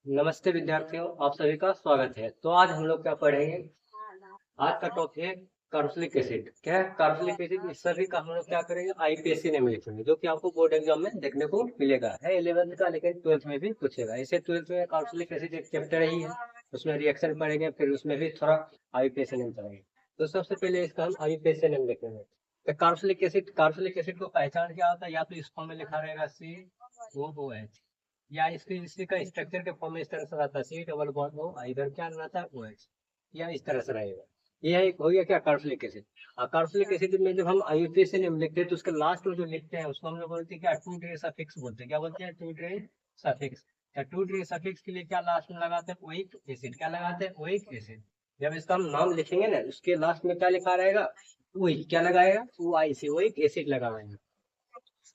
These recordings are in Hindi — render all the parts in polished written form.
नमस्ते विद्यार्थियों, आप सभी का स्वागत है। तो आज हम लोग क्या पढ़ेंगे? आज का टॉपिक है कार्बोक्सिलिक एसिड। क्या है कार्बोक्सिलिक एसिड? इस सभी का हम लोग क्या करेंगे? आईपीएससी में लिखेंगे, जो कि आपको बोर्ड एग्जाम में देखने को मिलेगा। है 11th का, लेकिन 12th में भी पूछेगा। इसे 12th में कार्बोक्सिलिक एसिड एक चैप्टर ही है, उसमें रिएक्शन पढ़ेंगे, फिर उसमें भी थोड़ा आईपीएससी नेम पढ़ेंगे। तो सबसे पहले इसका हम आईपीएससी नेम लिखेंगे। तो कार्बोक्सिलिक एसिड को पहचान क्या होता है? या तो इस फॉर्म में लिखा रहेगा COOH, या इसके इसी का स्ट्रक्चर के फॉर्म में इस तरह से रहता है C डबल बॉन्ड O, इधर क्या रहता है OH, या इस तरह से रहेगा। यह एक हो गया क्या? Carboxylic acid. और कार्बोक्सिलिक एसिड में जब हम आईयूपीएसी नेम लिखते हैं तो उसके लास्ट में जो लिखते हैं उसको हम लोग बोलते हैं क्या? टू डिग्री सफिक्स बोलते हैं। क्या बोलते हैं? Two degree suffix. या टू डिग्री सफिक्स के लिए क्या लास्ट में लगाते हैं? Oic acid. क्या लगाते हैं? Oic acid. जब इसका हम नाम लिखेंगे ना, उसके लास्ट में क्या लिखा रहेगा? ओइक। क्या लगाएगा? OIC, ओइक एसिड लगाएंगे।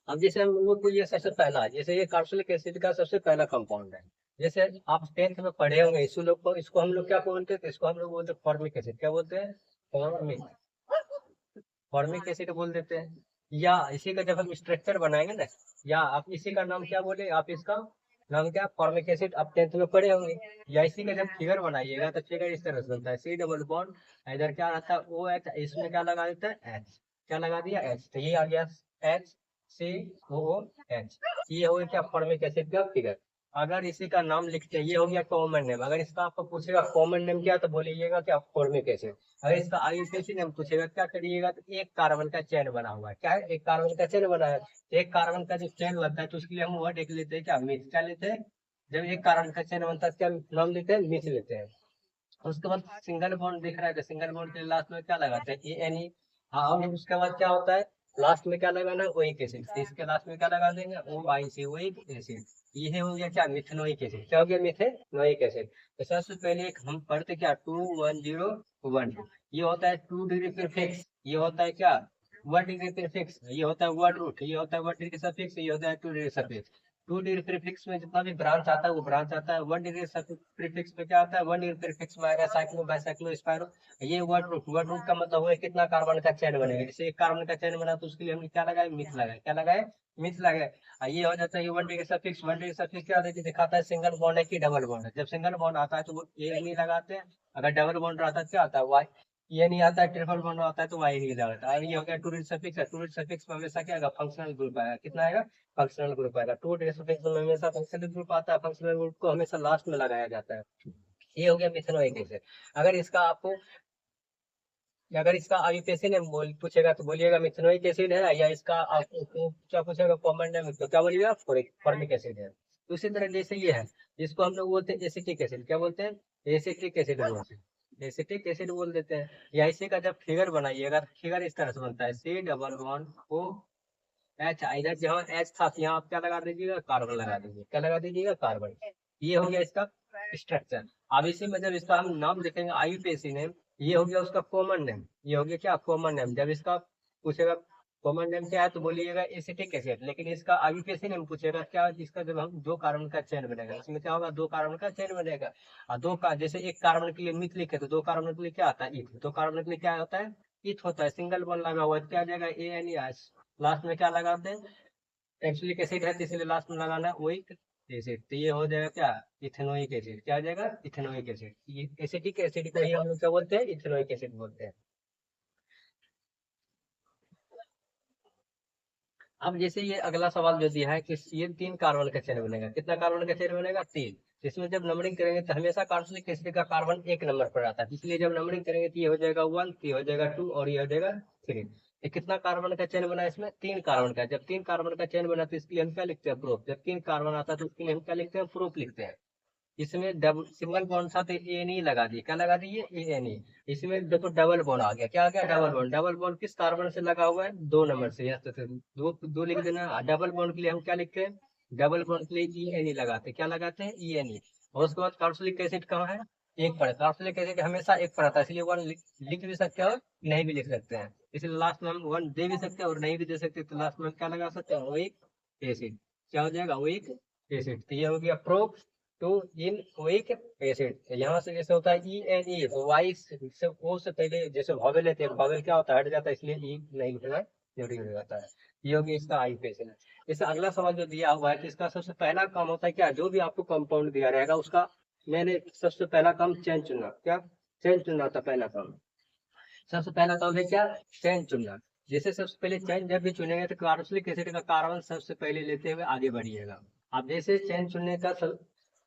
अब जैसे हम लोगों को ये सबसे पहला है, जैसे ये कार्बोक्सिलिक एसिड का सबसे पहला कंपाउंड है। जैसे आप 10th में पढ़े होंगे, इसको हम लोग क्या बोलते हैं? इसको हम लोग बोलते हैं फॉर्मिक एसिड। क्या बोलते हैं? फॉर्मिक फॉर्मिक एसिड बोल देते हैं। या इसी का जब हम स्ट्रक्चर बनाएंगे ना, या आप इसी का नाम क्या बोले? आप इसका नाम क्या? फॉर्मिक एसिड आप 10th में पढ़े होंगे। या इसी का जब फिगर बनाइएगा तो फिगर इस तरह से बनता है C डबल बॉन्ड, इधर क्या रहता है? OH, इसमें क्या लगा देता है? H। क्या लगा दिया? H। तो ये आ गया HCOOH। ये हो गया क्या? फॉर्मिक एसिड का फिगर। अगर इसी का नाम लिखते हैं, ये हो गया कॉमन नेम। अगर इसका आपको पूछेगा कॉमन नेम क्या, तो बोलिएगा क्या? Formic acid. अगर इसका आईयूपीएसी नेम पूछेगा क्या करिएगा? तो एक कार्बन का चेन बना हुआ है। क्या है? एक कार्बन का चेन बना है। एक कार्बन का जो चेन बनता है तो उसके लिए हम वर्ड एक लेते हैं क्या? मिथ। क्या लेते हैं? जब एक कार्बन का चेन बनता है क्या नाम लेते हैं? मिथ लेते हैं। उसके बाद सिंगल बॉन्ड दिख रहा है, तो सिंगल बॉन्ड के लास्ट में क्या लगाते हैं? ANE। हाँ, और उसके बाद क्या होता है? लास्ट में क्या लगाना है? Oic acid. इसके लास्ट में क्या लगा देंगे? OIC, oic acid. ये हो गया क्या? Methanoic acid. क्या हो गया? Methanoic acid. तो सबसे पहले एक हम पढ़ते क्या? 21012। ये होता है 2 डिग्री प्रीफिक्स। ये होता है क्या? 1 डिग्री प्रीफिक्स। ये होता है वर्ड रूट। ये होता है 1 डिग्री सफिक्स। ये होता है 2 डिग्री सफिक्स। 2 डिग्री प्रीफिक्स में जितना भी ब्रांच आता है वो ब्रांच आता है। 1 डिग्री प्रीफिक्स में क्या आता है? 1 डिग्री प्रीफिक्स में आएगा साइक्लो, बाइसाइक्लो, स्पाइरो। ये वर्ड रूट का मतलब हुआ कितना कार्बन का चेन बनेगा। जैसे एक कार्बन का चेन बना तो उसके लिए हमने क्या लगाया? मिथ लगाया। क्या लगाया? मिथ लगाया। ये हो जाता है 1 डिग्री सफिक्स। 1 डिग्री सफिक्स क्या होता है? दिखाता है सिंगल बॉन्ड है कि डबल बॉन्ड है। जब सिंगल बॉन्ड आता है तो वो ए नहीं लगाते हैं। अगर डबल बॉन्ड रहता है क्या आता है? वाई। ये नहीं आता है। ट्रिपल बॉन्ड आता है तो वाई नहीं लगाता है। ये हो गया 2 डिग्री सफिक्स है। 2 डिग्री सफिक्स में हमेशा क्या आएगा? फंक्शनल ग्रुप आएगा। कितना आएगा? फंक्शनल ग्रुप आएगा। 2 डिग्री सफिक्स में हमेशा फंक्शनल ग्रुप आता है। फंक्शनल ग्रुप को हमेशा लास्ट में लगाया जाता है। ये हो गया मिथेनोइक एसिड। अगर इसका आपको अगर इसका आईयूपीएसी नेम पूछेगा तो बोलिएगा मिथेनोइक एसिड है। या इसका आपको क्या पूछेगा? कॉमन नेम, तो क्या बोलिएगा? फॉर्मिक एसिड है। तो उसी तरह जैसे ये है, इसको हम लोग बोलते हैं एसिटिक एसिड। क्या बोलते हैं? एसिटिक एसिड बोलते हैं। एसिटिक एसिड बोल देते हैं। या इसी का जब फिगर बनाइएगा, फिगर इस तरह से बनता है C डबल बॉन्ड OH। इधर जहाँ H था यहाँ आप क्या लगा दीजिएगा? कार्बन लगा दीजिए। क्या लगा दीजिएगा? कार्बन। ये हो गया इसका स्ट्रक्चर। अब इसी में जब इसका हम नाम लिखेंगे आईयूपीएसी नेम, ये हो गया उसका कॉमन नेम। ये हो गया क्या? Common name. जब इसका पूछेगा कॉमन नेम क्या है तो बोलिएगा एसिटिक एसिड। लेकिन इसका आईयूपीएसी नेम पूछेगा क्या? इसका जब हम दो कार्बन का चेन बनेगा, इसमें क्या होगा? दो कार्बन का चेन बनेगा। और दो का जैसे एक कार्बन के लिए मिथ लिखे तो दो कार्बन के लिए क्या आता है? इथ। दो कार्बन के लिए क्या होता है? इथ होता है। सिंगल बॉन्ड लगा हुआ है, क्या आ जाएगा? ANEH। लास्ट में क्या लगाते हैं? एक्चुअली एसिड है तो इसलिए लास्ट में लगाना है ओइक एसिड। तो ये हो जाएगा क्या? Ethanoic acid. क्या आ जाएगा? Ethanoic acid. ये एसिटिक एसिड को ही हम लोग क्या बोलते हैं? इथेनोइक एसिड बोलते हैं। अब जैसे ये अगला सवाल जो दिया है कि ये 3 कार्बन का चेन बनेगा। कितना कार्बन का चेन बनेगा? 3। इसमें जब नंबरिंग करेंगे तो हमेशा कार्बोक्सिलिक एसिड का कार्बन एक नंबर पर आता है, इसलिए जब नंबरिंग करेंगे तो ये हो जाएगा 1, ये हो जाएगा 2 और ये हो जाएगा 3। ये कितना कार्बन का चेन बना है? इसमें 3 कार्बन का। जब 3 कार्बन का चेन बना तो इसके लिए हम क्या लिखते हैं? प्रूफ। जब 3 कार्बन आता है तो उसके लिए हम क्या लिखते हैं? प्रूफ लिखते हैं। इसमें डबल सिंगल बॉन्ड था तो ANE लगा दिए। क्या लगा दिए? ANE। इसमें देखो डबल बॉन्ड आ गया। क्या आ गया? Double bond. डबल बॉन्ड किस कार्बन से लगा हुआ है? 2 नंबर से। यहाँ तो दो दो लिख देना। डबल बॉन्ड के लिए हम क्या लिखते हैं? डबल बॉन्ड के लिए ENE लगाते हैं। क्या लगाते हैं? ENE। और उसके बाद कार्बोक्सिलिक एसिड कहाँ है? एक पर। कार्बोक्सिलिक एसिड हमेशा एक पर आता है, इसलिए 1 लिख भी सकते हैं और नहीं भी लिख सकते हैं। इसलिए लास्ट में हम 1 दे भी सकते हैं और नहीं भी दे सकते, तो लास्ट में हम क्या लगा सकते हैं? Oic acid. क्या हो जाएगा? Oic acid. तो ये हो गया pro two en oic acid. यहाँ से जैसे होता है ENE, तो वाई से ओ से पहले जैसे वॉवेल लेते हैं, वॉवेल क्या होता है? हट जाता है, इसलिए ई नहीं लिखना जरूरी हो जाता है। ये हो गया इसका आई पेज है। इससे अगला सवाल जो दिया हुआ है कि इसका सबसे पहला काम होता है क्या, जो भी आपको कंपाउंड दिया रहेगा उसका मैंने सबसे पहला काम चेन चुनना, क्या चेन चुनना था पहला काम। सबसे पहला काम है क्या, चेन चुनना। जैसे सबसे पहले चेन जब भी चुनेंगे तो कार्बोक्सिलिक एसिड का कार्बन सबसे पहले लेते हुए आगे बढ़िएगा। आप जैसे चेन चुनने का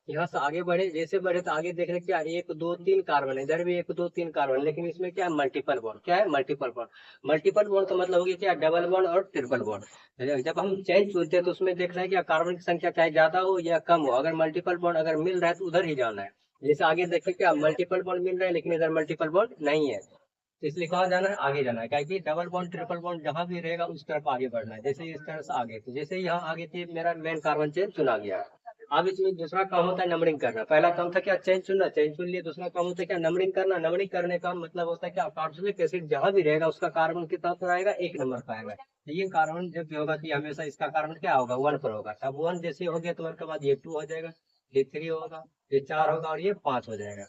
यहाँ से आगे बढ़े, जैसे बढ़े तो आगे देख रहे क्या, एक दो तीन कार्बन है, इधर भी एक दो तीन कार्बन, लेकिन इसमें क्या है मल्टीपल बॉन्ड, क्या है मल्टीपल बॉन्ड। मल्टीपल बॉन्ड का मतलब हो गया क्या, डबल बॉन्ड और ट्रिपल बॉन्ड। जब हम चेन चुनते हैं तो उसमें देख रहे हैं क्या, कार्बन की संख्या चाहे ज्यादा हो या कम हो, अगर मल्टीपल बॉन्ड अगर मिल रहा है तो उधर ही जाना है। जैसे आगे देखिए क्या, मल्टीपल बॉन्ड मिल रहा है लेकिन इधर मल्टीपल बॉन्ड नहीं है, तो इसलिए कहाँ जाना है, आगे जाना है। क्या कि डबल बॉन्ड ट्रिपल बॉन्ड जहां भी रहेगा उस तरफ आगे बढ़ना है। जैसे इस तरह से आगे, तो जैसे यहाँ आगे थी मेरा मेन कार्बन चेन चुना गया। अब इसमें दूसरा काम होता है नंबरिंग करना। पहला काम था क्या, चेन चुनना, चेन चुन लिए। दूसरा काम होता है क्या, नंबरिंग करना। नंबरिंग करने का मतलब होता है क्या, कार्बोक्सिलिक एसिड जहां भी रहेगा उसका कार्बन कितना पर आएगा, एक नंबर पर आएगा। तो ये कार्बन जब भी होगा कि हमेशा इसका कार्बन क्या होगा, 1 पर होगा। तब 1 जैसे हो गया तो 1 के बाद ये 2 हो जाएगा, ये 3 होगा, ये 4 होगा और ये 5 हो जाएगा।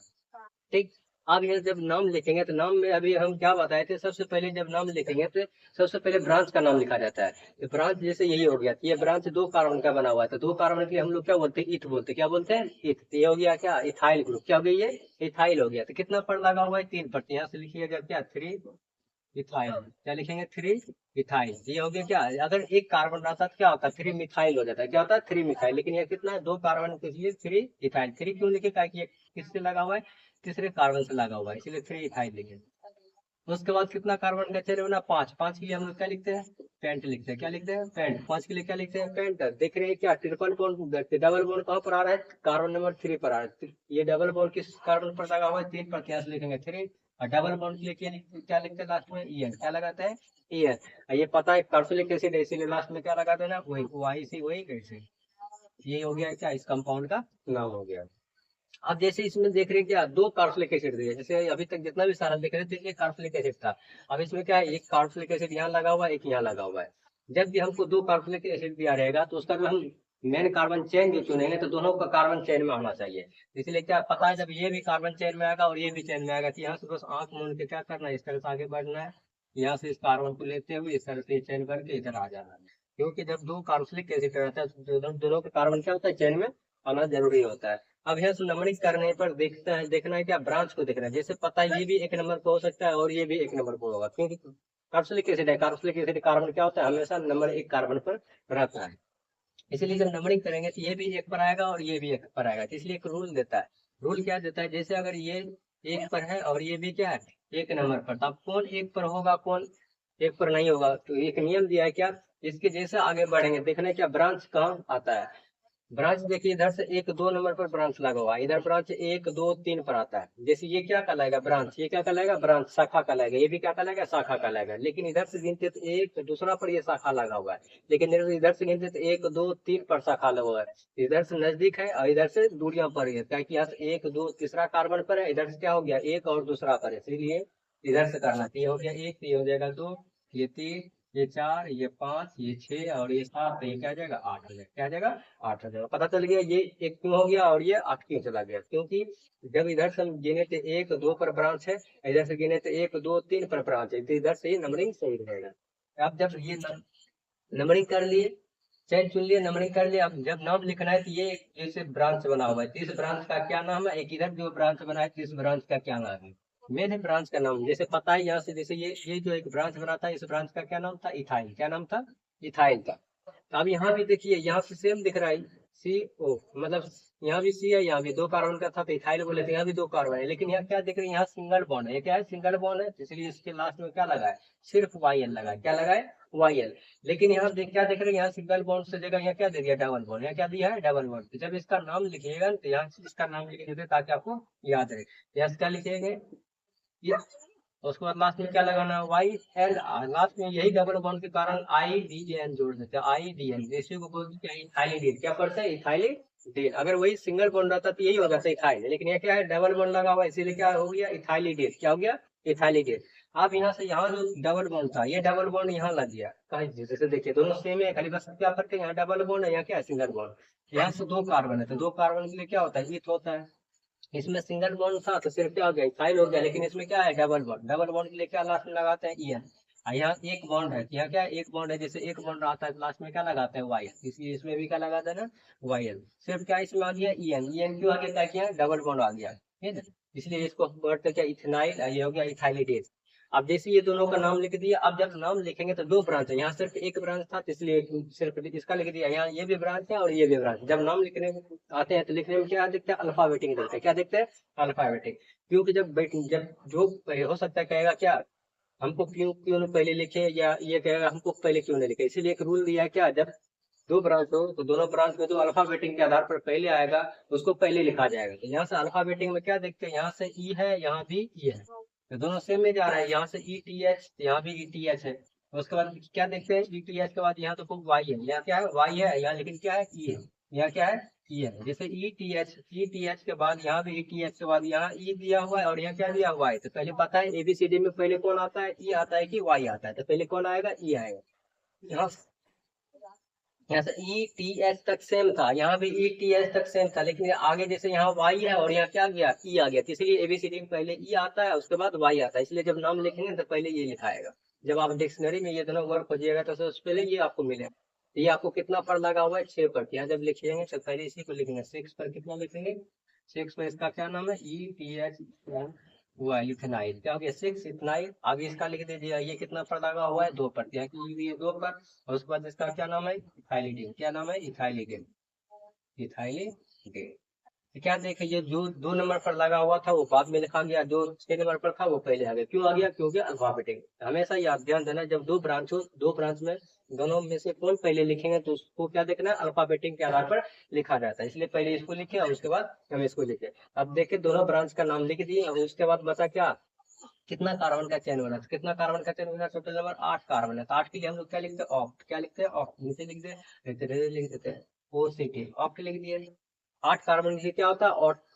ठीक। अब ये जब नाम लिखेंगे तो नाम में अभी हम क्या बताए थे, सबसे पहले जब नाम लिखेंगे तो सबसे पहले ब्रांच का नाम लिखा जाता है। तो ब्रांच जैसे यही हो गया, ये ब्रांच 2 कार्बन का बना हुआ है, तो 2 कार्बन के लिए हम लोग क्या बोलते हैं, इथ बोलते हैं। क्या बोलते हैं, इथ। तो ये हो गया क्या, इथाइल ग्रुप। क्या हो गया ये, इथाइल हो गया। तो कितना पर लगा हुआ है, 3 पर। तो यहाँ से लिखिएगा क्या, 3 इथाइल। क्या लिखेंगे, 3 इथाइल। ये हो गया क्या, अगर एक कार्बन रहता तो क्या होता है, 3 मिथाइल हो जाता है। क्या होता है, 3 मिथाइल। लेकिन ये कितना है, 2 कार्बन के लिए 3 इथाइल। 3 क्यों लिखे, क्या कि ये किससे लगा हुआ है, तीसरे कार्बन से लगा हुआ है, इसलिए 3 इथाइल लिखे। उसके बाद कितना कार्बन का चेन बना, 5। 5 के लिए हम लोग क्या लिखते हैं, पेंट लिखते हैं। क्या लिखते हैं, पेंट। 5 के लिए क्या लिखते हैं, पेंट। देख रहे हैं क्या, ट्रिपल बॉन्ड, डबल बॉन्ड कहाँ पर आ रहा है, कार्बन नंबर 3 पर आ रहा है। ये डबल बॉन्ड किस कार्बन पर लगा हुआ है, 3 पर। यहाँ से लिखेंगे 3। और डबल बॉन्ड के लिए क्या लिखते हैं लास्ट में, EN। क्या लगाते हैं, EN। ये पता है कार्बोक्सिलिक एसिड है, इसीलिए लास्ट में क्या लगा देना, वही वही सी वही कैसे। ये हो गया क्या, इस कंपाउंड का नाम हो गया। अब जैसे इसमें देख रहे हैं क्या, 2 कार्बोक्सिलिक एसिड दिए, जैसे अभी तक जितना भी सारा देख रहे थे एक कार्बोक्सिलिक एसिड था। अब इसमें क्या है, एक कार्बोक्सिलिक एसिड यहाँ लगा हुआ है, एक यहाँ लगा हुआ है। जब भी हमको 2 कार्बोक्सिलिक एसिड दिया रहेगा तो उसका जो हम मेन कार्बन चेन जो चुनेंगे तो दोनों का कार्बन चेन में होना चाहिए। इसलिए क्या पता है, जब ये भी कार्बन चेन में आएगा और ये भी चेन में आएगा तो यहाँ से बस आंख मूंद के क्या करना है, इस तरह से आगे बढ़ना है। यहाँ से इस कार्बन को लेते हुए इस तरह से चेन करके इधर आ जाना है। क्योंकि जब 2 कार्बोक्सिलिक एसिड रहता है तो दोनों के कार्बन क्या होता है, चेन में आना जरूरी होता है। अब यहाँ से नंबरिंग करने पर देखते हैं, देखना है क्या, ब्रांच को देखना है। जैसे पता है ये भी एक नंबर पे हो सकता है और ये भी एक नंबर पे होगा, क्योंकि कार्बोक्सिलिक एसिड है। कार्बोक्सिलिक एसिड कार्बन क्या होता है, हमेशा नंबर 1 कार्बन पर रहता है। इसलिए जब नंबरिंग करेंगे तो ये भी 1 पर आएगा और ये भी 1 पर आएगा। तो इसलिए एक रूल देता है। रूल क्या देता है, जैसे अगर ये 1 पर है और ये भी क्या है, 1 नंबर पर, तब कौन 1 पर होगा, कौन 1 पर नहीं होगा। तो एक नियम दिया है क्या, इसके जैसे आगे बढ़ेंगे देखना है क्या, ब्रांच कहाँ आता है। ब्रांच देखिए इधर से 1 2 नंबर पर ब्रांच लगा हुआ है, इधर ब्रांच 1 2 3 पर आता है। जैसे ये क्या कहलाएगा, ब्रांच। ये क्या कहलाएगा, ब्रांच, शाखा कहलाएगा। ये भी क्या कहलाएगा, शाखा कहलाएगा। लेकिन इधर से गिनते तो एक दूसरा पर ये शाखा लगा हुआ है, लेकिन इधर से गिनते तो 1 2 3 पर शाखा लगा हुआ है। इधर से नजदीक है और इधर से दूरियां पर है, क्या कि यहाँ से 1 2 तीसरा कार्बन पर है, इधर से क्या हो गया, 1 और दूसरा पर है, इसलिए इधर से करना। तो ये हो गया 1, ये हो जाएगा 2, ये 3, ये 4, ये 5, ये 6 और ये 7, तो ये क्या आ जाएगा, 8 हो जाएगा। क्या आ जाएगा, 8 हो जाएगा। पता चल गया ये 1 क्यों हो गया और ये 8 क्यों चला गया, क्योंकि जब इधर से हम गिने थे 1 2 पर ब्रांच है, इधर से गिने थे 1 2 3 पर ब्रांच है, तो इधर से ये नंबरिंग सही रहेगा। अब जब ये नंबरिंग कर लिए, चेन चुन लिए, नंबरिंग कर लिए, अब जब नाम लिखना है तो ये जैसे ब्रांच बना हुआ है, तो इस ब्रांच का क्या नाम है, एक इधर जो ब्रांच बना है तो इस ब्रांच का क्या नाम है, मेन ब्रांच का नाम। जैसे पता है यहाँ से, जैसे ये जो एक ब्रांच बना था, इस ब्रांच का क्या नाम था, इथाइल। क्या नाम था, इथाइल था। तो अब यहाँ भी देखिए, यहाँ से सेम दिख रहा है, CO, मतलब यहाँ भी C है, यहाँ भी 2 कार्बन का था तो इथाइल बोले थे, यहाँ भी 2 कार्बन है। लेकिन यहाँ क्या देख रहे हैं, यहाँ सिंगल बॉन्ड है। ये क्या है, सिंगल बॉन्ड है, इसलिए इसके लास्ट में क्या लगा है, सिर्फ YL लगा है। क्या लगा है, YL। लेकिन यहाँ क्या देख रहे हैं, यहाँ सिंगल बॉन्ड से जगह यहाँ क्या दे दिया, डबल बॉन्ड। यहाँ क्या दिया है, डबल बॉन्ड। तो जब इसका नाम लिखिएगा तो यहाँ से इसका नाम लिख देते ताकि आपको याद रहे। यहाँ से क्या लिखेंगे, ये। उसके बाद लास्ट में क्या लगाना है, YL। लास्ट में यही डबल बॉन्ड के कारण IDN जोड़ देते हैं, IDN। इसी को बोलते हैं इथाइलिडीन। क्या पढ़ते हैं, इथाइलिडीन। अगर वही सिंगल बॉन्ड रहता तो यही हो जाता इथाइल, लेकिन ये क्या है, डबल बॉन्ड लगा हुआ है, इसीलिए क्या हो गया, इथाइलिडीन। क्या हो गया, इथाइलिडीन। अब यहाँ से यहाँ जो डबल बॉन्ड था, ये डबल बॉन्ड यहाँ लग गया कहीं, जैसे देखिए दोनों सेम है, खाली बस क्या फर्क है, यहाँ डबल बॉन्ड है, यहाँ क्या है, सिंगल बॉन्ड। यहाँ से 2 कार्बन है तो 2 कार्बन के लिए क्या होता है, ईथ होता है। इसमें सिंगल बॉन्ड था तो सिर्फ क्या हो गया, इथाइल हो गया। लेकिन इसमें क्या है, डबल बॉन्ड। डबल बॉन्ड के लिए क्या लास्ट में लगाते हैं, EN। यहाँ एक बॉन्ड है, यहाँ क्या है, एक बॉन्ड है, जैसे एक बॉन्ड आता है लास्ट में क्या लगाते हैं वाई, इसलिए इसमें भी क्या लगाते हैं ना वाई एल। सिर्फ क्या इसमें आ गया ई एन, ई एन क्यों आ गया, क्या किया डबल बॉन्ड आ गया, ठीक है, इसलिए इसको बोलते क्या इथेनाइल, ये हो गया इथाइलिडेज। अब जैसे ये दोनों का नाम लिख दिया, अब जब नाम लिखेंगे तो दो ब्रांच है, यहाँ सिर्फ एक ब्रांच था तो इसलिए सिर्फ इसका लिख दिया, यहाँ ये भी ब्रांच है और ये भी ब्रांच। जब नाम लिखने में आते हैं तो लिखने में क्या दिखता है, अल्फाबेटिक दिखता है, क्या दिखता है, अल्फाबेटिक। क्योंकि जब जो हो सकता है कहेगा क्या, हमको क्यों क्यों नहीं पहले लिखे, या ये कहेगा हमको पहले क्यों नहीं लिखे, इसीलिए एक रूल दिया है क्या, जब दो ब्रांच हो तो दोनों ब्रांच में जो अल्फाबेटिक के आधार पर पहले आएगा उसको पहले लिखा जाएगा। तो यहाँ से अल्फाबेटिक में क्या देखते हैं, यहाँ से ई है, यहाँ भी ई है, तो दोनों सेम में जा रहा है, यहाँ से ई टी एच, यहाँ भी ई टी एच है। उसके बाद क्या देखते हैं, ई टी एच के बाद यहाँ तो खूब वाई है, यहाँ क्या है वाई है, यहाँ लेकिन क्या है ई है, यहाँ क्या है ई है। जैसे ई टी एच के बाद यहाँ भी ई टी एच के बाद यहाँ ई दिया हुआ है और यहाँ क्या दिया हुआ है, तो पहले पता है एबीसीडी में पहले कौन आता है, ई आता है कि वाई आता है, तो पहले कौन आएगा, ई आएगा। यहाँ यहाँ से ई टी एच तक सेम था, यहाँ भी ई टी एच तक सेम था, लेकिन आगे जैसे यहाँ वाई है और यहाँ क्या गया ई आ गया, तो इसलिए एबीसीडी में पहले ई आता है उसके बाद वाई आता है, इसलिए जब नाम लिखेंगे तो पहले ये लिखाएगा। जब आप डिक्शनरी में ये दोनों वर्ड खोजिएगा तो सबसे पहले ये आपको मिलेगा। ये आपको कितना पर लगा हुआ है, 6 पर, यहाँ जब लिखेंगे तो पहले इसी को लिखेंगे, 6 पर कितना लिखेंगे, 6 पर इसका क्या नाम है, ई टी एच हुआ है इथेनाइल, क्या हो गया 6 इथेनाइल। आगे इसका लिख दीजिए, ये कितना पर लगा हुआ है, 2 पर, यहाँ की ये 2 पर, और उसके बाद इसका क्या नाम है, इथाइलिडीन, क्या नाम है, इथाइलिडीन, इथाइलिडीन। तो क्या देखे, ये जो 2 नंबर पर लगा हुआ था वो बाद में लिखा गया, जो 6 नंबर पर था वो पहले आ गया, क्यों आ गया, क्योंकि अल्फाबेटिक। हमेशा याद ध्यान देना, जब दो ब्रांच हो, दो ब्रांच में दोनों में से कौन पहले लिखेंगे तो उसको क्या देखना है, अल्फाबेटिक के आधार पर लिखा जाता है, इसलिए पहले इसको लिखे और उसके बाद हम इसको लिखे। अब देखिए दोनों ब्रांच का नाम लिख दिए और उसके बाद बचा क्या, कितना कार्बन का चेन बना, तो कितना कार्बन का चेन बना, टोटल नंबर 8 कार्बन है, तो 8 के लिए हम लोग क्या लिखते हैं, ऑक्ट, क्या लिखते हैं, ऑक्ट, नीचे लिख दे, लिख देते हैं ओ सी टी, ऑक्ट लिख दिए। 8 कार्बन के लिए क्या होता है,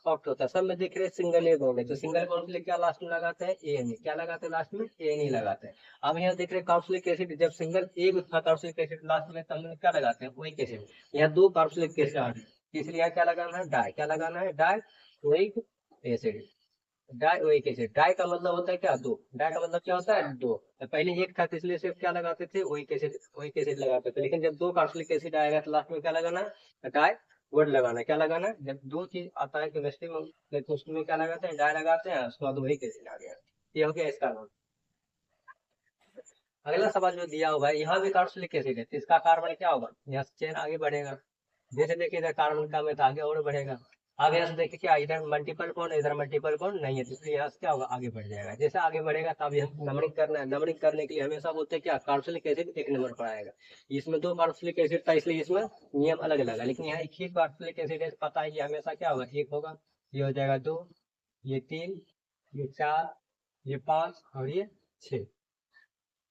ऑक्ट होता है। सब में देख रहे हैं सिंगल ए बॉन्ड है, तो सिंगल बॉन्ड के लिए क्या लास्ट में लगाते हैं, ए एन ई, क्या लगाते हैं लास्ट में, ए एन ई लगाते हैं। अब यहाँ देख रहे हैं कार्बोक्सिलिक एसिड, जब सिंगल एक था कार्बोक्सिलिक एसिड लास्ट में, तब हम लोग क्या लगाते हैं, ओइक एसिड। यहाँ 2 कार्बोक्सिलिक एसिड आ गए, इसलिए यहाँ क्या लगाना है, डाई, क्या लगाना है, di oic acid, dioic acid. Di का मतलब होता है क्या, दो, डाई का मतलब क्या होता है, दो। तो पहले एक था तो इसलिए सिर्फ क्या लगाते थे, ओइक एसिड लगाते थे, लेकिन जब 2 कार्बोक्सिलिक एसिड आएगा तो लास्ट में क्या लगाना है, डाई वर्ड लगाना है, क्या लगाना है, जब 2 चीज आता है केमिस्ट्री में तो उसमें क्या लगाते हैं, डाई लगाते हैं, उसके बाद ओइक एसिड आ गया। ये हो गया इसका नाम। अगला सवाल जो दिया हुआ है, यहाँ भी कार्बोक्सिलिक एसिड है तो इसका कार्बन क्या होगा, यहाँ से चेन आगे बढ़ेगा, जैसे देखिए इधर कार्बन कम है तो आगे और बढ़ेगा। आगे यहाँ से देखिए क्या, इधर मल्टीपल बॉन्ड है, इधर मल्टीपल बॉन्ड नहीं है, तो इसलिए यहाँ से क्या होगा, आगे बढ़ जाएगा। जैसे आगे बढ़ेगा तब यहाँ नंबरिंग करना है, नंबरिंग करने के लिए हमेशा बोलते हैं क्या, कार्बोक्सिलिक एसिड 1 नंबर पर आएगा। इसमें 2 कार्बोक्सिलिक एसिड था इसलिए इसमें नियम अलग अलग है, लेकिन यहाँ एक ही कार्बोक्सिलिक एसिड है, पता है ये हमेशा क्या होगा, 1 होगा, ये हो जाएगा 2, ये 3, ये 4, ये 5 और ये 6।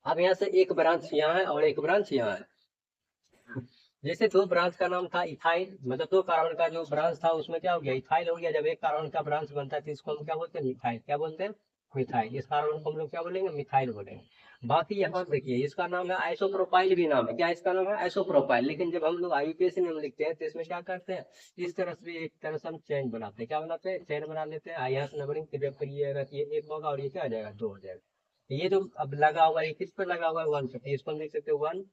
अब यहाँ से एक ब्रांच यहाँ है और एक ब्रांच यहाँ है। जैसे 2 ब्रांच का नाम था इथाइल, मतलब 2 कार्बन का जो ब्रांच था उसमें क्या हो गया, इथाइल हो गया। जब एक कार्बन का ब्रांच बनता है तो इसको हम क्या बोलते हैं, मिथाइल, क्या बोलते हैं, मिथाइल। इस कार्बन को हम लोग क्या बोलेंगे, मिथाइल बोलेंगे। बाकी यहाँ देखिए इसका नाम है आइसोप्रोपाइल, भी नाम है, क्या इसका नाम है, आइसोप्रोपाइल। लेकिन जब हम लोग आईयूपीएसी में लिखते हैं तो इसमें क्या करते हैं, इस तरह से एक तरह से हम चेन बनाते हैं, क्या बनाते हैं, चेन बना लेते हैं। यहाँ से नंबरिंग करिएगा, ये 1 होगा और ये क्या आ जाएगा, 2 हो जाएगा। ये जो अब लगा हुआ है किस पर लगा हुआ है, 1 पे, इसको हम लिख सकते हैं 1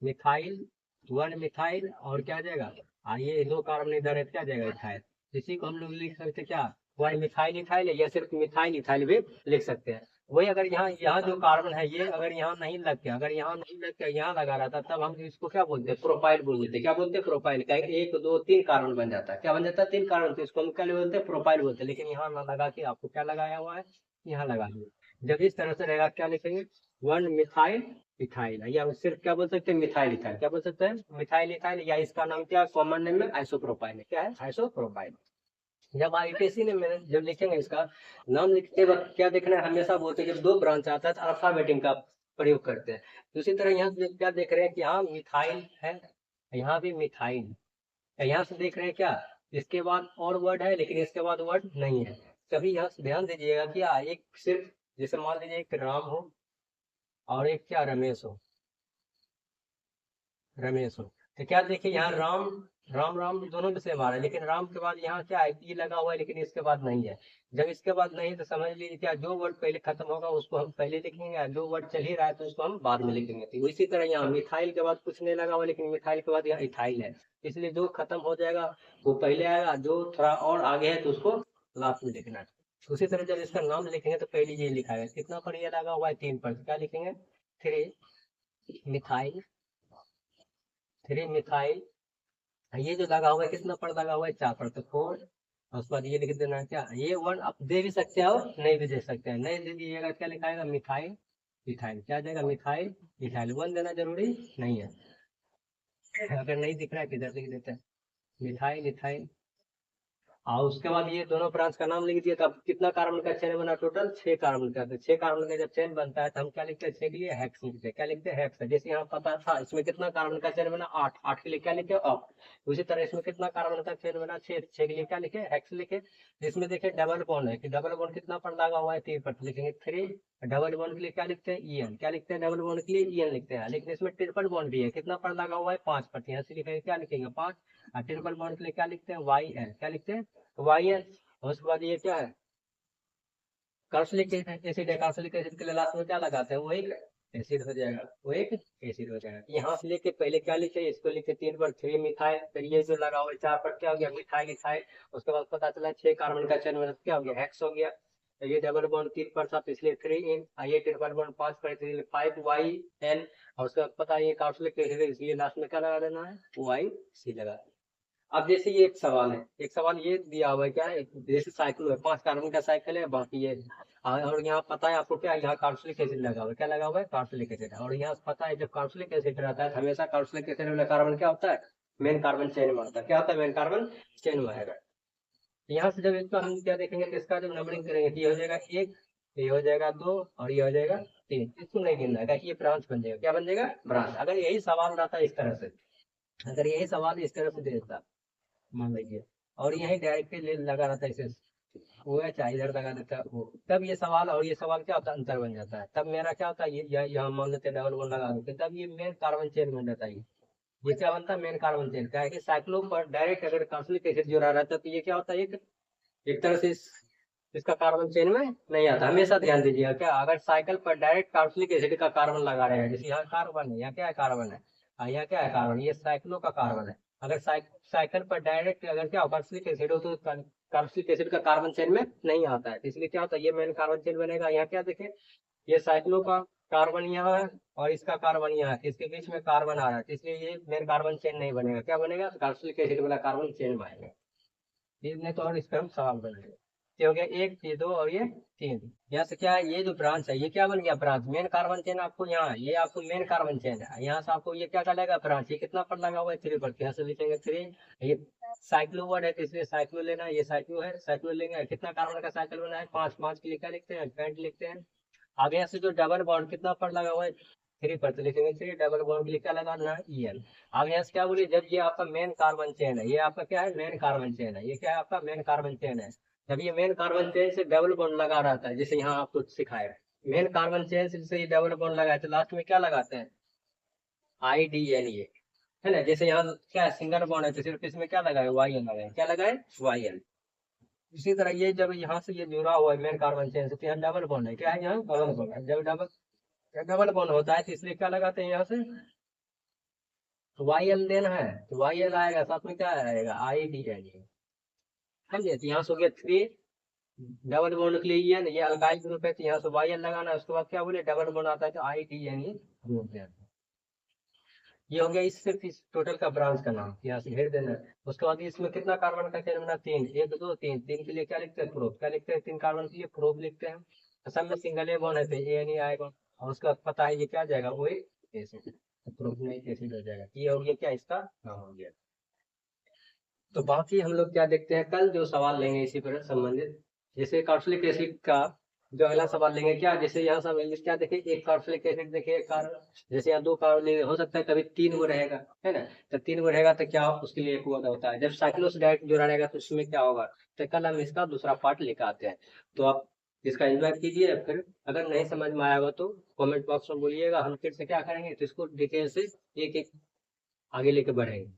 मिथाइल, 1 मिथाइल और क्या आ जाएगा, ये 2 कार्बन इधर है, क्या आ जाएगा, इथाइल। इसी को हम लोग लिख सकते हैं क्या, 1 मिथाइल इथाइल है, या सिर्फ मिथाइल इथाइल भी लिख सकते हैं। वही अगर यहाँ यहाँ जो कार्बन है ये अगर यहाँ नहीं लग के, अगर यहाँ नहीं लग के यहाँ लगा रहता तब हम इसको क्या बोलते हैं, प्रोपाइल बोल देते हैं। क्या बोलते हैं, प्रोपाइल का 1 2 3 कार्बन बन जाता है, क्या बन जाता है, 3 कार्बन, तो इसको हम क्या बोलते हैं, प्रोपाइल बोलते हैं। लेकिन यहाँ ना लगा के आपको क्या लगाया हुआ है, यहाँ लगा दिया। जब इस तरह से रहेगा क्या लिखेंगे, 1 मिथाइल इथाइल, या सिर्फ क्या बोल सकते हैं, मिथाइल इथाइल, क्या बोल सकते हैं, मिथाइल इथाइल, या इसका नाम क्या, कॉमन नेम में आइसोप्रोपाइल है, क्या है, आइसोप्रोपाइल। जब आईपीएससी ने मैंने जब लिखेंगे इसका नाम लिखते वक्त क्या देखना है, हमेशा बोलते हैं जब 2 ब्रांच आता है तो अल्फाबेटिक का प्रयोग करते हैं। दूसरी तरह यहाँ से क्या देख रहे हैं कि यहाँ मिथाइल है, यहाँ भी मिथाइल, यहाँ से देख रहे हैं क्या, इसके बाद और वर्ड है लेकिन इसके बाद वर्ड नहीं है। कभी यहाँ से ध्यान दीजिएगा कि एक सिर्फ, जैसे मान लीजिए एक राम हो और एक क्या, रमेश हो, रमेश हो, तो क्या देखिए यहाँ राम राम राम दोनों में सेम आ रहा है, लेकिन राम के बाद यहाँ क्या है, ई लगा हुआ है, लेकिन इसके बाद नहीं है। जब इसके बाद नहीं है तो समझ लीजिए क्या, जो वर्ड पहले खत्म होगा उसको हम पहले लिखेंगे, और जो वर्ड चल ही रहा है तो उसको हम बाद में लिखेंगे। तो इसी तरह यहाँ मिथाइल के बाद कुछ नहीं लगा हुआ, लेकिन मिथाइल के बाद यहाँ इथाइल है, इसलिए जो खत्म हो जाएगा वो पहले आएगा, जो थोड़ा और आगे है तो उसको लास्ट में लिखना है। उसी तरह जब इसका नाम लिखेंगे तो पहले ये लिखा है, कितना पर ये लगा हुआ है, 3 पर, तो क्या लिखेंगे, 3 मिथाइल, 3 मिथाइल। ये जो लगा हुआ है कितना पर लगा हुआ है, 4 पर, तो 4। और उसके बाद ये लिख देना है क्या, ये वन आप दे भी सकते हो नहीं भी दे सकते हैं, नहीं दे दीजिएगा क्या लिखाएगा, मिथाइल इथाइल, क्या जाएगा, मिथाइल इथाइल, वन देना जरूरी नहीं है। अगर नहीं दिख रहा है किधर लिख देते हैं, मिथाइल इथाइल। और उसके बाद ये दोनों ब्रांच का नाम लिख दिया, तब कितना कार्बन का चेन बना, टोटल 6 कार्बन का। तो 6 कार्बन का जब चेन बनता है तो हम क्या लिखते हैं, 6 के लिए हेक्स लिखते हैं, क्या लिखते हैं, हेक्स। जैसे यहाँ पता था इसमें कितना कार्बन का चेन बना, 8, 8 के लिए क्या लिखे, ऑफ। उसी तरह इसमें कितना कार्बन का चेन बना, 6, 6 के लिए क्या लिखे, हेक्स लिखे। इसमें देखिए डबल बॉन्ड है, कि डबल बॉन्ड कितना पर लगा हुआ है, 3 पर, तो लिखेंगे 3। डबल बॉन्ड के लिए क्या लिखते हैं, ईएन, क्या लिखते हैं, डबल बॉन्ड के लिए ईएन लिखते हैं। लेकिन इसमें ट्रिपल बॉन्ड भी है, कितना पर लगा हुआ है, 5 पर, यहाँ से लिखेंगे क्या लिखेंगे, 5। और ट्रिपल बॉन्ड के लिए क्या लिखते हैं, वाई एन, क्या लिखते हैं, वाई एन। और उसके बाद ये क्या है, कार्बोक्सिलिक एसिड है, कार्बोक्सिलिक एसिड के लिए लास्ट में क्या लगाते हैं, वो एक एसिड हो जाएगा, वो एक एसिड हो जाएगा। यहाँ से लेके पहले क्या लिखे, इसको लिखे 3 पर 3 मिथाइल, फिर ये जो लगा हुआ है 4 पर क्या हो गया, मिथाइल इथाइल। उसके बाद पता चला 6 कार्बन का चेन क्या हो गया, हेक्स हो गया। तो ये डबल बॉन्ड 3 पर था तो इसलिए 3 इन, ये ट्रिपल बॉन्ड 5 पर इसलिए 5 वाई एन। और उसके बाद पता है ये कार्बोक्सिलिक एसिड है, इसलिए लास्ट में क्या लगा देना है, वाई सी लगा। अब जैसे ये एक सवाल है, एक सवाल ये दिया हुआ है क्या है, जैसे साइकिल है, 5 कार्बन का साइकिल है, बाकी ये और यहाँ पता है आपको क्या, यहाँ कार्बोक्सिलिक एसिड लगा हुआ है, क्या लगा हुआ है, कार्बोक्सिलिक एसिड। और यहाँ पता है जब कार्बोक्सिलिक एसिड रहता है तो हमेशा कार्बोक्सिलिक एसिड वाला कार्बन क्या होता है, मेन कार्बन चेन में आता है, क्या होता है, मेन कार्बन चेन में आएगा। यहाँ से जब इसका हम क्या देखेंगे तो इसका जब नंबरिंग करेंगे तो ये हो जाएगा 1, ये हो जाएगा 2, और ये हो जाएगा 3। इसको नहीं गिनना है, ये ब्रांच बन जाएगा, क्या बन जाएगा, ब्रांच। अगर यही सवाल रहता है इस तरह से, अगर यही सवाल इस तरह से दे देता मान लीजिए, और यही डायरेक्टली लगा रहता है इसे, वो है चाहे इधर लगा देता है वो, तब ये सवाल और ये सवाल क्या होता है, अंतर बन जाता है। तब मेरा क्या होता है, ये यहाँ मान लेते हैं डबल बॉन्ड लगा देते, तब ये मेन कार्बन चेन बन जाता है। ये क्या बनता है, मेन कार्बन चेन। क्या है कि साइक्लो पर डायरेक्ट अगर कार्बोक्सिलिक एसिड जुड़ा रहता है तो ये क्या होता है, एक तरह से इसका कार्बन चेन में नहीं आता। हमेशा ध्यान दीजिएगा, क्या अगर साइकिल पर डायरेक्ट कार्बोक्सिलिक एसिड का कार्बन लगा रहेगा, जैसे यहाँ कार्बन है, यहाँ क्या है, कार्बन है, और यहाँ क्या है, कार्बन, ये साइक्लो का कार्बन है। अगर साइकिल पर डायरेक्ट अगर क्या कार्बोक्सिलिक एसिड हो तो कार्बोक्सिलिक एसिड का कार्बन चेन में नहीं आता है, तो इसलिए क्या होता है, ये मेन कार्बन चेन बनेगा। यहाँ क्या देखें, ये साइक्लो का कार्बन यहाँ है और इसका कार्बन यहाँ है, इसके बीच में कार्बन आ रहा है, तो इसलिए ये मेन कार्बन चेन नहीं बनेगा, क्या बनेगा, कार्बोक्सिलिक एसिड वाला कार्बन चेन में आएगा। नहीं तो और इस पर हम सवाल बनाएंगे। ये हो गया 1, ये 2 और ये 3। यहाँ से क्या है, ये जो ब्रांच है ये क्या बन गया, ब्रांच। मेन कार्बन चेन आपको यहाँ है, ये आपको मेन कार्बन चेन है, यहाँ से आपको ये क्या चलेगा, ब्रांच। ये कितना पर लगा हुआ है, 3 पर, यहाँ से लिखेंगे 3। ये साइक्लो वर्ड है तो इसलिए साइक्लो लेना है, ये साइक्लो है, साइक्लो लेंगे। कितना कार्बन का साइकिल बना है, 5, 5 के लिए क्या लिखते हैं, पेंट लिखते हैं। आगे यहाँ से जो डबल बॉन्ड कितना पर लगा हुआ है, 3 पर, तो लिखेंगे 3। डबल बॉन्ड के लिए क्या लगाना है, EN। अब यहाँ से क्या बोलिए, जब ये आपका मेन कार्बन चेन है, ये आपका क्या है, मेन कार्बन चेन है, ये क्या है आपका मेन कार्बन चेन है। जब ये मेन कार्बन चेन से डबल बॉन्ड लगा रहता है, जैसे यहाँ आपको सिखाया मेन कार्बन चेन से जैसे ये डबल बॉन्ड लगा है तो लास्ट में क्या लगाते हैं, IDN, ये है ना। जैसे यहाँ क्या है, सिंगल बॉन्ड है तो सिर्फ इसमें क्या लगाए, YN लगाए, क्या लगाए, YN। इसी तरह ये जब यहाँ से ये जुड़ा हुआ है मेन कार्बन चेन से, तो यहाँ डबल बॉन्ड है, क्या है, यहाँ डबल बॉन्ड है। जब डबल बॉन्ड होता है तो इसलिए क्या लगाते हैं, यहाँ से YN देना है, तो YN आएगा, साथ में क्या आएगा, IDN। समझे, तो यहाँ से हो गया 3। डबल बॉन्ड के लिए EN, ये अल्काइल ग्रुप है तो यहाँ से YN लगाना है। उसके बाद क्या बोले, डबल बॉन्ड आता है तो IDN ये ग्रुप है। ये हो गया इस सिर्फ इस टोटल का ब्रांच का नाम, यहाँ से घेर देना है। उसके बाद इसमें कितना कार्बन का चेन बना, 3, 1, 2, 3। 3 के लिए क्या लिखते हैं, प्रोप, क्या लिखते हैं, 3 कार्बन के लिए प्रोप लिखते हैं। असल में सिंगल ए बॉन्ड है तो AN ही आएगा। और उसका पता है ये क्या जाएगा, वो एसिड, प्रोपनिक एसिड हो जाएगा। ये हो गया क्या, इसका नाम हो गया। तो बाकी हम लोग क्या देखते हैं, कल जो सवाल लेंगे इसी पर संबंधित, जैसे कार्बोक्सिलिक एसिड का जो अगला सवाल लेंगे क्या, जैसे यहाँ सब क्या देखें, एक कार्बोक्सिलिक एसिड देखिए, जैसे यहाँ 2 कार्बन हो सकता है, कभी 3 वो रहेगा, है ना। तो 3 वो रहेगा तो क्या उसके लिए एक वर्ड होता है। जब साइक्लोस डायरेक्ट जुड़ा रहेगा तो उसमें क्या होगा, तो कल हम इसका दूसरा पार्ट लेकर आते हैं। तो आप इसका एंजॉय कीजिए, फिर अगर नहीं समझ में आएगा तो कमेंट बॉक्स में बोलिएगा, हम फिर से क्या करेंगे, तो इसको डिटेल से एक एक आगे लेके बढ़ेंगे।